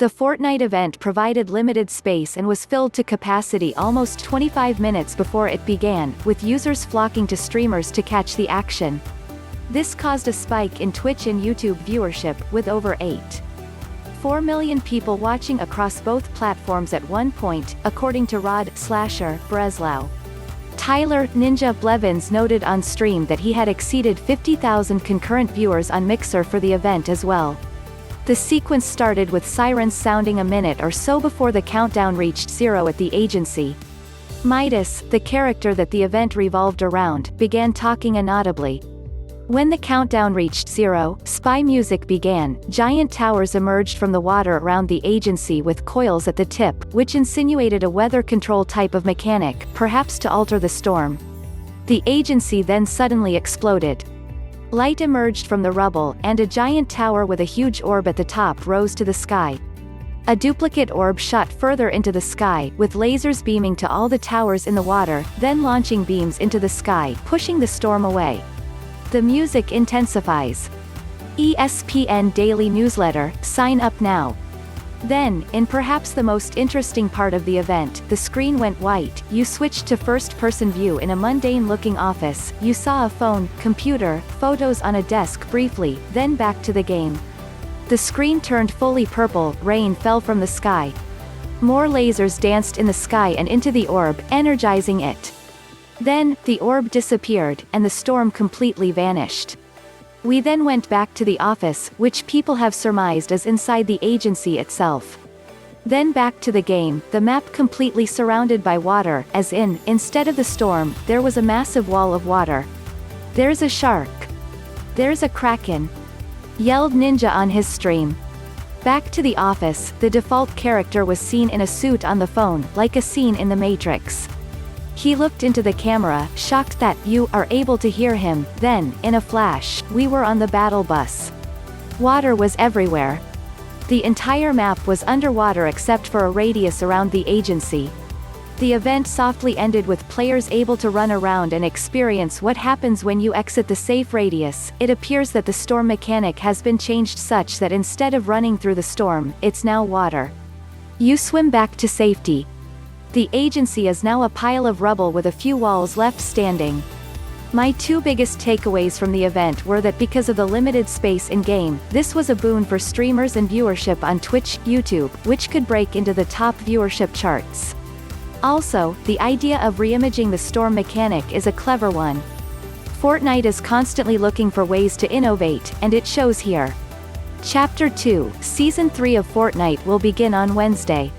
The Fortnite event provided limited space and was filled to capacity almost 25 minutes before it began, with users flocking to streamers to catch the action. This caused a spike in Twitch and YouTube viewership, with over 8.4 million people watching across both platforms at one point, according to Rod Slasher Breslau. Tyler Ninja Blevins noted on stream that he had exceeded 50,000 concurrent viewers on Mixer for the event as well. The sequence started with sirens sounding a minute or so before the countdown reached 0 at the agency. Midas, the character that the event revolved around, began talking inaudibly. When the countdown reached 0, spy music began. Giant towers emerged from the water around the agency with coils at the tip, which insinuated a weather control type of mechanic, perhaps to alter the storm. The agency then suddenly exploded. Light emerged from the rubble, and a giant tower with a huge orb at the top rose to the sky. A duplicate orb shot further into the sky, with lasers beaming to all the towers in the water, then launching beams into the sky, pushing the storm away. The music intensifies. ESPN Daily Newsletter, sign up now. Then, in perhaps the most interesting part of the event, the screen went white. You switched to first-person view in a mundane-looking office. You saw a phone, computer, photos on a desk briefly, then back to the game. The screen turned fully purple. Rain fell from the sky. More lasers danced in the sky and into the orb, energizing it. Then, the orb disappeared, and the storm completely vanished. We then went back to the office, which people have surmised is inside the agency itself. Then back to the game, the map completely surrounded by water, as in, instead of the storm, there was a massive wall of water. "There's a shark. There's a kraken," yelled Ninja on his stream. Back to the office, the default character was seen in a suit on the phone, like a scene in The Matrix. He looked into the camera, shocked that you are able to hear him. Then, in a flash, we were on the battle bus. Water was everywhere. The entire map was underwater except for a radius around the agency. The event softly ended with players able to run around and experience what happens when you exit the safe radius. It appears that the storm mechanic has been changed such that instead of running through the storm, it's now water. You swim back to safety. The agency is now a pile of rubble with a few walls left standing. My two biggest takeaways from the event were that because of the limited space in-game, this was a boon for streamers and viewership on Twitch, YouTube, which could break into the top viewership charts. Also, the idea of reimaging the storm mechanic is a clever one. Fortnite is constantly looking for ways to innovate, and it shows here. Chapter 2, Season 3 of Fortnite will begin on Wednesday.